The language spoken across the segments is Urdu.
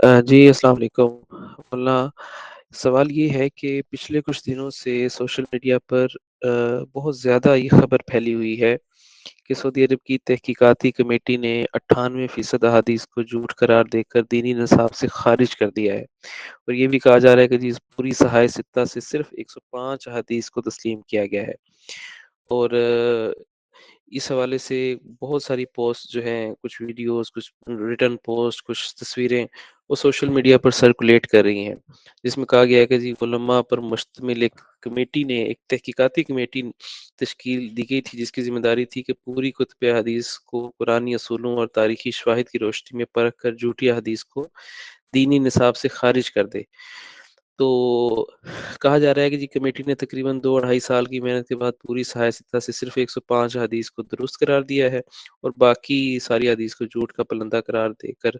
جی السلام علیکم اللہ۔ سوال یہ ہے کہ پچھلے کچھ دنوں سے سوشل میڈیا پر بہت زیادہ یہ خبر پھیلی ہوئی ہے کہ سعودی عرب کی تحقیقاتی کمیٹی نے 98% احادیث کو جھوٹ قرار دے کر دینی نصاب سے خارج کر دیا ہے، اور یہ بھی کہا جا رہا ہے کہ جی اس پوری صحائف ستہ سے صرف 105 احادیث کو تسلیم کیا گیا ہے۔ اور اس حوالے سے بہت ساری پوسٹ جو ہیں، کچھ ویڈیوز، کچھ ریٹن پوسٹ، کچھ تصویریں وہ سوشل میڈیا پر سرکولیٹ کر رہی ہیں، جس میں کہا گیا ہے کہ جی علماء پر مشتمل ایک کمیٹی نے، ایک تحقیقاتی کمیٹی تشکیل دی گئی تھی، جس کی ذمہ داری تھی کہ پوری کتب حدیث کو قرآنی اصولوں اور تاریخی شواہد کی روشنی میں پرکھ کر جھوٹی حدیث کو دینی نصاب سے خارج کر دے۔ تو کہا جا رہا ہے کہ جی کمیٹی نے تقریباً 2 ڈھائی سال کی محنت کے بعد پوری صحائف ستہ سے صرف 105 حدیث کو درست قرار دیا ہے، اور باقی ساری حدیث کو جھوٹ کا پلندہ قرار دے کر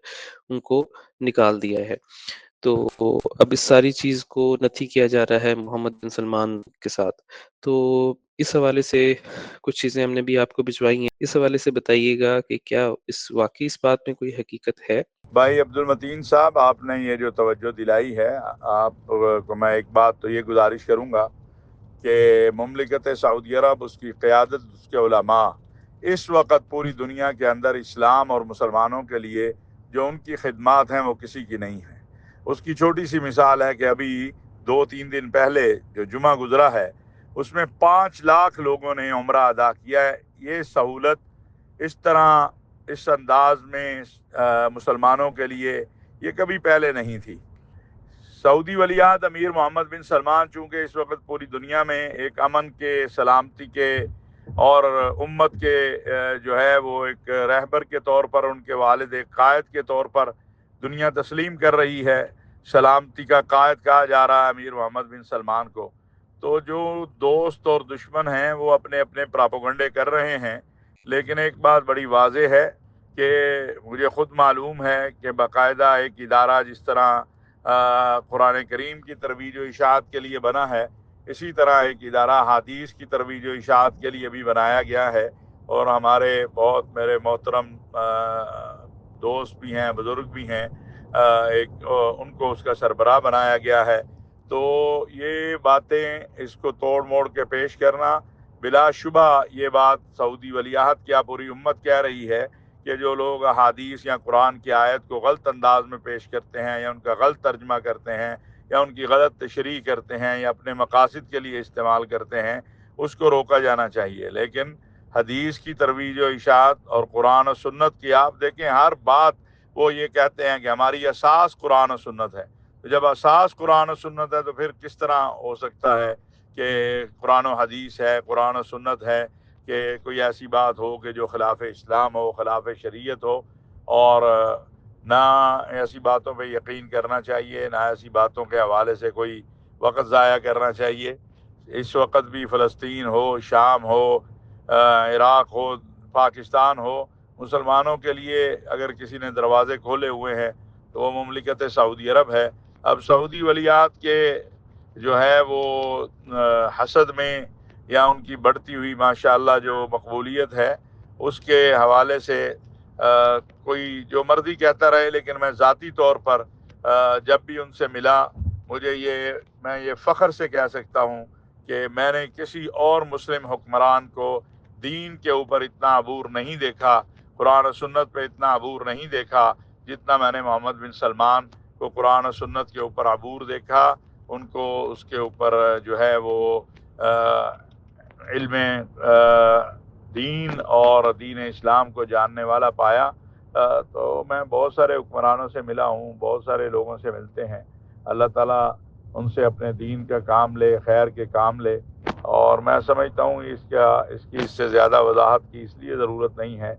ان کو نکال دیا ہے۔ تو اب اس ساری چیز کو نتھی کیا جا رہا ہے محمد بن سلمان کے ساتھ۔ تو اس حوالے سے کچھ چیزیں ہم نے بھی آپ کو بھجوائی ہیں، اس حوالے سے بتائیے گا کہ کیا واقعی اس بات میں کوئی حقیقت ہے؟ بھائی عبد المتین صاحب، آپ نے یہ جو توجہ دلائی ہے، آپ کو میں ایک بات تو یہ گزارش کروں گا کہ مملکت سعودی عرب، اس کی قیادت، اس کے علماء اس وقت پوری دنیا کے اندر اسلام اور مسلمانوں کے لیے جو ان کی خدمات ہیں وہ کسی کی نہیں ہیں۔ اس کی چھوٹی سی مثال ہے کہ ابھی 2-3 دن پہلے جو جمعہ گزرا ہے، اس میں 5 لاکھ لوگوں نے عمرہ ادا کیا ہے۔ یہ سہولت اس طرح، اس انداز میں مسلمانوں کے لیے یہ کبھی پہلے نہیں تھی۔ سعودی ولیعہد امیر محمد بن سلمان چونکہ اس وقت پوری دنیا میں ایک امن کے، سلامتی کے اور امت کے جو ہے وہ ایک رہبر کے طور پر، ان کے والد ایک قائد کے طور پر دنیا تسلیم کر رہی ہے، سلامتی کا قائد کہا جا رہا ہے امیر محمد بن سلمان کو۔ تو جو دوست اور دشمن ہیں وہ اپنے اپنے پراپوگنڈے کر رہے ہیں، لیکن ایک بات بڑی واضح ہے کہ مجھے خود معلوم ہے کہ باقاعدہ ایک ادارہ جس طرح قرآن کریم کی ترویج و اشاعت کے لیے بنا ہے، اسی طرح ایک ادارہ حدیث کی ترویج و اشاعت کے لیے بھی بنایا گیا ہے، اور ہمارے بہت میرے محترم دوست بھی ہیں، بزرگ بھی ہیں، ان کو اس کا سربراہ بنایا گیا ہے۔ تو یہ باتیں، اس کو توڑ موڑ کے پیش کرنا، بلا شبہ یہ بات سعودی ولیعہد کیا پوری امت کہہ رہی ہے کہ جو لوگ احادیث یا قرآن کی آیت کو غلط انداز میں پیش کرتے ہیں، یا ان کا غلط ترجمہ کرتے ہیں، یا ان کی غلط تشریح کرتے ہیں، یا اپنے مقاصد کے لیے استعمال کرتے ہیں، اس کو روکا جانا چاہیے۔ لیکن حدیث کی ترویج و اشاعت اور قرآن و سنت کی، آپ دیکھیں ہر بات وہ یہ کہتے ہیں کہ ہماری اساس قرآن و سنت ہے۔ تو جب اساس قرآن و سنت ہے تو پھر کس طرح ہو سکتا ہے کہ قرآن و حدیث ہے، قرآن و سنت ہے، کہ کوئی ایسی بات ہو کہ جو خلاف اسلام ہو، خلاف شریعت ہو؟ اور نہ ایسی باتوں پہ یقین کرنا چاہیے، نہ ایسی باتوں کے حوالے سے کوئی وقت ضائع کرنا چاہیے۔ اس وقت بھی فلسطین ہو، شام ہو، عراق ہو، پاکستان ہو، مسلمانوں کے لیے اگر کسی نے دروازے کھولے ہوئے ہیں تو وہ مملکت سعودی عرب ہے۔ اب سعودی ولیعہد کے جو ہے وہ حسد میں، یا ان کی بڑھتی ہوئی ماشاءاللہ جو مقبولیت ہے، اس کے حوالے سے کوئی جو مرضی کہتا رہے، لیکن میں ذاتی طور پر جب بھی ان سے ملا، میں یہ فخر سے کہہ سکتا ہوں کہ میں نے کسی اور مسلم حکمران کو دین کے اوپر اتنا عبور نہیں دیکھا، قرآن و سنت پہ اتنا عبور نہیں دیکھا جتنا میں نے محمد بن سلمان کو قرآن و سنت کے اوپر عبور دیکھا۔ ان کو اس کے اوپر جو ہے وہ علم دین اور دین اسلام کو جاننے والا پایا۔ تو میں بہت سارے حکمرانوں سے ملا ہوں، بہت سارے لوگوں سے ملتے ہیں۔ اللہ تعالیٰ ان سے اپنے دین کا کام لے، خیر کے کام لے۔ اور میں سمجھتا ہوں اس کی اس سے زیادہ وضاحت کی اس لیے ضرورت نہیں ہے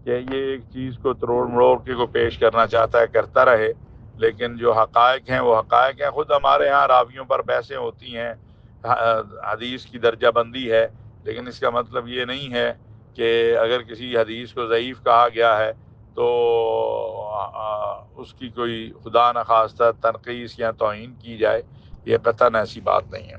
کہ یہ ایک چیز کو تروڑ مڑوڑ کے کو پیش کرنا چاہتا ہے، کرتا رہے، لیکن جو حقائق ہیں وہ حقائق ہیں۔ خود ہمارے ہاں راویوں پر بحثیں ہوتی ہیں، حدیث کی درجہ بندی ہے، لیکن اس کا مطلب یہ نہیں ہے کہ اگر کسی حدیث کو ضعیف کہا گیا ہے تو اس کی کوئی خدا نخواستہ تنقیص یا توہین کی جائے۔ یہ قطعاً ایسی بات نہیں ہے۔